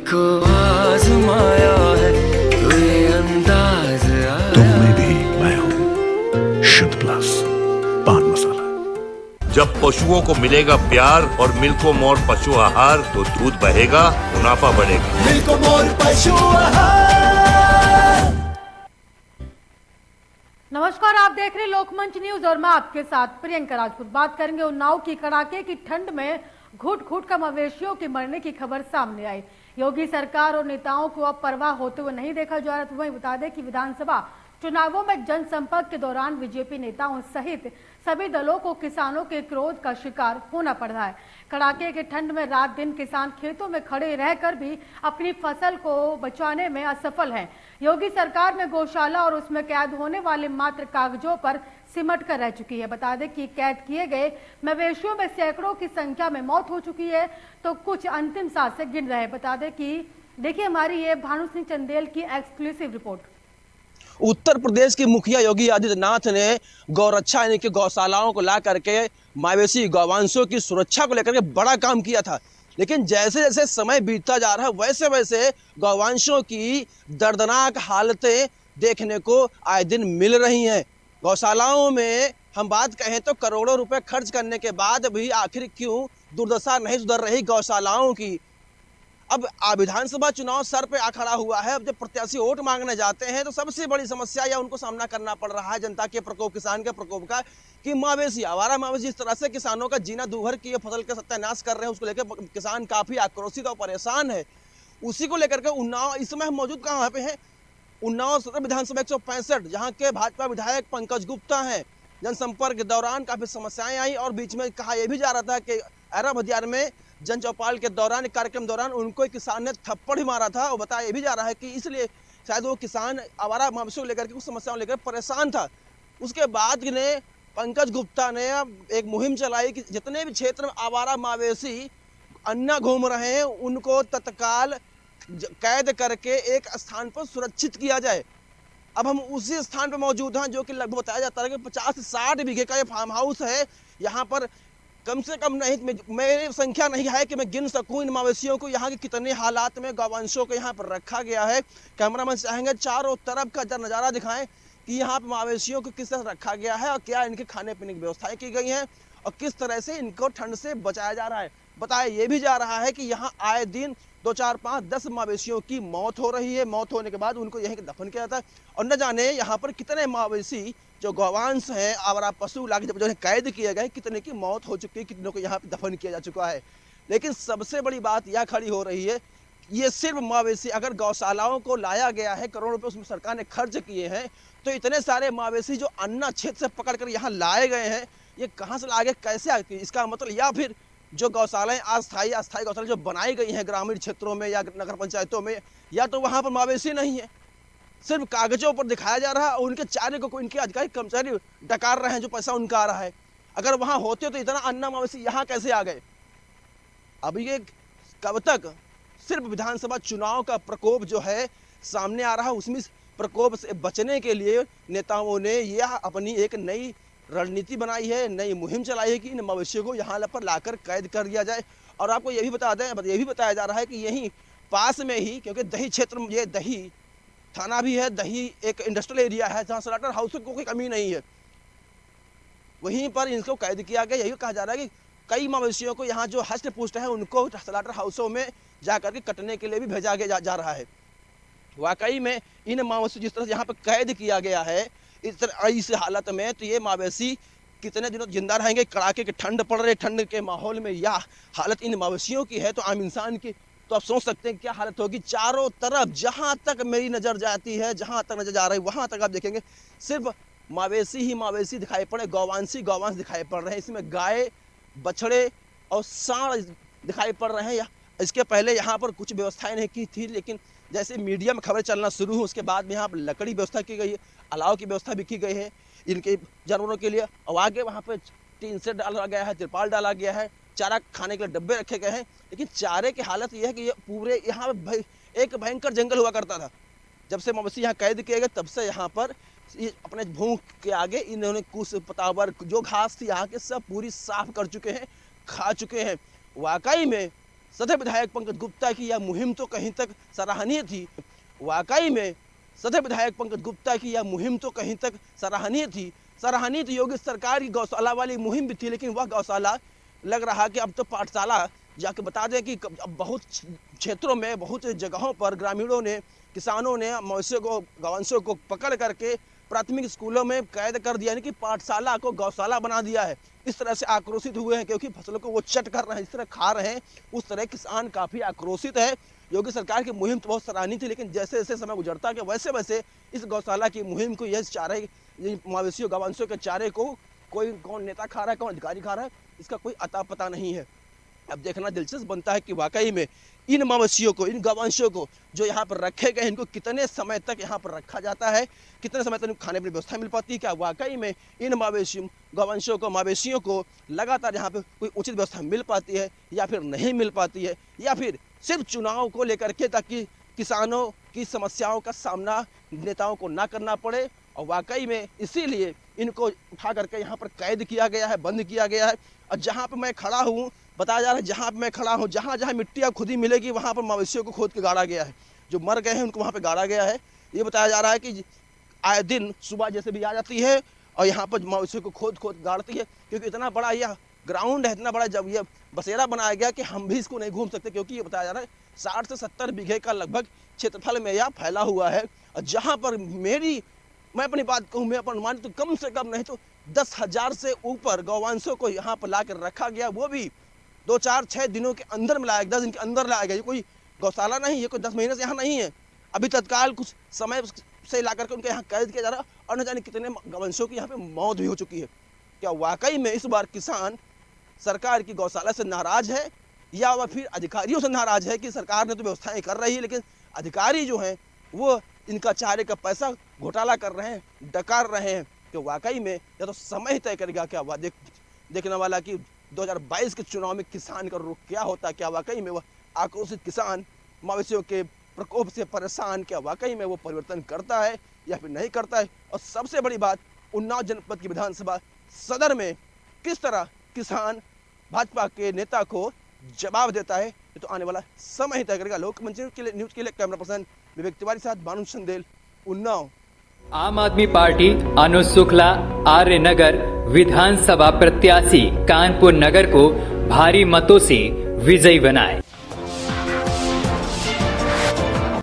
को आजमाया है तो ये अंदाज आया। तुम में भी मैं हूँ शुद्ध प्लस पान मसाला। जब पशुओं को मिलेगा प्यार और मिल्को मोर पशु आहार तो दूध बहेगा, मुनाफा बढ़ेगा। मिल्को मोर पशु आहार। नमस्कार, आप देख रहे हैं लोकमंच न्यूज और मैं आपके साथ प्रियंका राजपूत। बात करेंगे उन्नाव की। कड़ाके की ठंड में घुट घुट कर मवेशियों के मरने की खबर सामने आई। योगी सरकार और नेताओं को अब परवाह होते हुए नहीं देखा जा रहा। तो वहीं बता दें कि विधानसभा चुनावों में जनसंपर्क के दौरान बीजेपी नेताओं सहित सभी दलों को किसानों के क्रोध का शिकार होना पड़ रहा है। कड़ाके की ठंड में रात दिन किसान खेतों में खड़े रहकर भी अपनी फसल को बचाने में असफल हैं। योगी सरकार में गौशाला और उसमें कैद होने वाले मात्र कागजों पर सिमट कर रह चुकी है। बता दें कि कैद किए गए मवेशियों में सैकड़ों की संख्या में मौत हो चुकी है तो कुछ अंतिम सांसें गिन रहे हैं। बता दें कि देखिए हमारी ये भानु सिंह चंदेल की एक्सक्लूसिव रिपोर्ट। उत्तर प्रदेश के मुखिया योगी आदित्यनाथ ने गौरक्षा यानी कि गौशालाओं को ला करके मवेशी गौवंशों की सुरक्षा को लेकर के बड़ा काम किया था, लेकिन जैसे जैसे समय बीतता जा रहा है वैसे वैसे गौवंशों की दर्दनाक हालतें देखने को आए दिन मिल रही हैं। गौशालाओं में हम बात कहें तो करोड़ों रुपए खर्च करने के बाद भी आखिर क्यों दुर्दशा नहीं सुधर रही गौशालाओं की। अब विधानसभा चुनाव सर पे आ खड़ा हुआ है। अब जब प्रत्याशी वोट मांगने जाते हैं तो सबसे बड़ी समस्या या उनको सामना करना पड़ रहा है जनता के प्रकोप, किसान के प्रकोप का, कि मवेशी, आवारा मवेशी इस तरह से किसानों का जीना दूभर किए फसल का सत्यानाश कर रहे हैं। उसको लेकर किसान काफी आक्रोशित और परेशान है। उसी को लेकर के उन्नाव इस समय हम मौजूद कहाँ पे हैं, उन्नाव सदर विधानसभा 165, जहाँ के भाजपा विधायक पंकज गुप्ता हैं। जनसंपर्क के दौरान काफी समस्याएं आई और बीच में कहा यह भी जा रहा था कि एरा भदियार में जन चौपाल के दौरान कार्यक्रम दौरान उनको एक किसान ने थप्पड़ भी मारा था और बताया यह भी जा रहा है कि इसलिए शायद वो किसान आवारा मवेशियों को लेकर के कुछ समस्याओं लेकर परेशान था। उसके बाद ने पंकज गुप्ता ने एक मुहिम चलाई कि जितने भी क्षेत्र में आवारा मवेशी अन्ना घूम रहे हैं उनको तत्काल कैद करके एक स्थान पर सुरक्षित किया जाए। अब हम उसी स्थान पर मौजूद हैं जो कि लगभग बताया जाता है कि 50 से 60 बीघे का ये फार्म हाउस है। यहाँ पर कम से कम नहीं, मेरी संख्या नहीं है कि मैं गिन सकूं इन मवेशियों को, यहाँ के कितने हालात में गौवंशों को यहाँ पर रखा गया है। कैमरामैन चाहेंगे चारों तरफ का नज़ारा दिखाएं कि यहाँ पर मवेशियों को किस तरह रखा गया है और क्या इनके खाने पीने की व्यवस्थाएं की गई हैं और किस तरह से इनको ठंड से बचाया जा रहा है। बताया ये भी जा रहा है कि यहाँ आए दिन 2, 4, 5, 10 मवेशियों की मौत हो रही है। मौत होने के बाद उनको यहीं दफन किया जाता है और न जाने यहाँ पर कितने मवेशी जो गौवंश हैं, आवारा पशु लाके जब जो कैद किए गए, कितने की मौत हो चुकी है, कितनों को यहाँ पे दफन किया जा चुका है। लेकिन सबसे बड़ी बात यह खड़ी हो रही है, ये सिर्फ मवेशी, अगर गौशालाओं को लाया गया है, करोड़ों रुपये उसमें सरकार ने खर्च किए हैं, तो इतने सारे मवेशी जो अन्ना क्षेत्र से पकड़ कर यहाँ लाए गए हैं, ये कहाँ से लाए गए, कैसे आए? इसका मतलब या फिर जो गौशालाएं अस्थायी गौशाला जो बनाई गई हैं ग्रामीण क्षेत्रों में या नगर पंचायतों में, या तो वहाँ पर मवेशी नहीं है, सिर्फ कागजों पर दिखाया जा रहा है और उनके चारे को इनके अधिकारी कर्मचारी डकार रहे हैं जो पैसा उनका आ रहा है। अगर वहाँ होते तो इतना अन्ना मवेशी यहाँ कैसे आ गए? अब ये कब तक सिर्फ विधानसभा चुनाव का प्रकोप जो है सामने आ रहा है, उसमें प्रकोप से बचने के लिए नेताओं ने यह अपनी एक नई रणनीति बनाई है, नई मुहिम चलाई है कि इन मवेशियों को यहाँ पर लाकर कैद कर दिया जाए। और आपको ये भी बता दें, ये भी बताया जा रहा है कि यहीं पास में ही, क्योंकि दही क्षेत्र में ये दही थाना भी है, दही एक इंडस्ट्रियल एरिया है जहाँ स्लॉटर हाउस को कोई कमी नहीं है, वहीं पर इनको कैद किया गया। यही कहा जा रहा है कि कई मवेशियों को यहाँ जो हष्ट पुष्ट है उनको स्लॉटर हाउसों में जाकर के कटने के लिए भी भेजा गया जा रहा है। वाकई में इन मवेशी जिस तरह से यहाँ पर कैद किया गया है इस हालत में, तो ये मवेशी कितने दिनों जिंदा रहेंगे? कड़ाके की ठंड पड़ रही, ठंड के माहौल में यह हालत इन मवेशियों की है तो आम इंसान की तो आप सोच सकते हैं क्या हालत होगी। चारों तरफ जहां तक मेरी नज़र जाती है, जहां तक नजर जा रही है, वहां तक आप देखेंगे सिर्फ मवेशी ही मवेशी दिखाई पड़े, गौवंश दिखाई पड़ रहे हैं। इसमें गाय, बछड़े और सांड दिखाई पड़ रहे हैं। इसके पहले यहाँ पर कुछ व्यवस्थाएं नहीं की थी, लेकिन जैसे मीडिया में खबरें चलना शुरू हुई उसके बाद में यहाँ पर लकड़ी व्यवस्था की गई है, अलाव की व्यवस्था भी की गई है इनके जानवरों के लिए। और आगे वहाँ पर टीन सेट डाला गया है, तिरपाल डाला गया है, चारा खाने के लिए डब्बे रखे गए हैं। लेकिन चारे की हालत यह है कि ये पूरे यहाँ एक भयंकर जंगल हुआ करता था। जब से मवेशी यहाँ कैद किए गए तब से यहाँ पर अपने भूख के आगे इन्होंने कुछ पतावर जो घास थी यहाँ के सब पूरी साफ कर चुके हैं, खा चुके हैं। वाकई में सदर विधायक पंकज गुप्ता की यह मुहिम तो कहीं तक सराहनीय थी। वाकई में सदर विधायक पंकज गुप्ता की यह मुहिम तो कहीं तक सराहनीय थी। सराहनीय तो योगी सरकार की गौशाला वाली मुहिम भी थी, लेकिन वह गौशाला लग रहा कि अब तो पाठशाला जाके बता दें कि अब बहुत क्षेत्रों में, बहुत जगहों पर ग्रामीणों ने, किसानों ने मवेशियों को, गौवंशों को पकड़ करके प्राथमिक स्कूलों में कैद कर दिया, यानी कि पाठशाला को गौशाला बना दिया है। इस तरह से आक्रोशित हुए हैं क्योंकि फसलों को वो चट कर रहे हैं, इस तरह खा रहे हैं, उस तरह किसान काफ़ी आक्रोशित है। योगी सरकार की मुहिम तो बहुत सराहनीय थी, लेकिन जैसे जैसे समय गुजरता है वैसे वैसे इस गौशाला की मुहिम को, यह चारे, मवेशियों गौवंशों के चारे को कोई कौन नेता खा रहा है, कौन अधिकारी खा रहा है, इसका कोई अता पता नहीं है। अब देखना दिलचस्प बनता है कि वाकई में इन मवेशियों को, इन गौवंशों को जो यहाँ पर रखे गए, इनको कितने समय तक यहाँ पर रखा जाता है, कितने समय तक इनको खाने की व्यवस्था मिल पाती है, क्या वाकई में इन गौवंशों को, मवेशियों को लगातार यहाँ पर कोई उचित व्यवस्था मिल पाती है या फिर नहीं मिल पाती है, या फिर सिर्फ चुनाव को लेकर के ताकि किसानों की समस्याओं का सामना नेताओं को ना करना पड़े। और वाकई में इसीलिए इनको उठा करके यहाँ पर कैद किया गया है, बंद किया गया है। और जहाँ पर मैं खड़ा हूँ, बताया जा रहा है जहाँ पर मैं खड़ा हूँ, जहाँ जहाँ मिट्टी अब खुद ही मिलेगी वहाँ पर मवेशियों को खोद के गाड़ा गया है। जो मर गए हैं उनको वहाँ पर गाड़ा गया है। ये बताया जा रहा है कि आए दिन सुबह जैसे भी आ जाती है और यहाँ पर मवेशियों को खोद खोद गाड़ती है, क्योंकि इतना बड़ा यह ग्राउंड है, इतना बड़ा जब यह बसेरा बनाया गया कि हम भी इसको नहीं घूम सकते, क्योंकि ये बताया जा रहा है 60 से 70 बीघे का लगभग क्षेत्रफल में यह फैला हुआ है। और जहाँ पर मैं अपनी बात कहूँ, मैं अपन मान तो कम से कम नहीं तो 10,000 से ऊपर गौवंशों को यहाँ पर ला कर रखा गया, वो भी 2, 4, 6 दिनों के अंदर में लाया, 10 दिन के अंदर लाया गया। ये कोई गौशाला नहीं, ये कोई 10 महीने से यहाँ नहीं है। अभी तत्काल कुछ समय से ला करके उनके यहाँ कैद किया जा रहा, और न जाने कितने गौवंशों की यहाँ पे मौत भी हो चुकी है। क्या वाकई में इस बार किसान सरकार की गौशाला से नाराज है, या वह फिर अधिकारियों से नाराज है कि सरकार ने तो व्यवस्थाएं कर रही है, लेकिन अधिकारी जो हैं वो इनका चारे का पैसा घोटाला कर रहे हैं, डकार रहे हैं। कि वाकई में या तो समय ही तय करेगा क्या देखने वाला कि 2022 के चुनाव में किसान का रुख क्या होता है। क्या वाकई में वह आक्रोशित किसान, मवेशियों के प्रकोप से परेशान, क्या वाकई में वो परिवर्तन करता है या फिर नहीं करता है। और सबसे बड़ी बात, उन्नाव जनपद की विधानसभा सदर में किस तरह किसान भाजपा के नेता को जवाब देता है, ये तो आने वाला समय ही तय करेगा। लोकमंच न्यूज के लिए कैमरा पर्सन विवेक तिवारी साथ बानू चंदेल, उन्नाव। आम आदमी पार्टी अनुज शुक्ला आर्य नगर विधानसभा प्रत्याशी कानपुर नगर को भारी मतों से विजयी बनाए।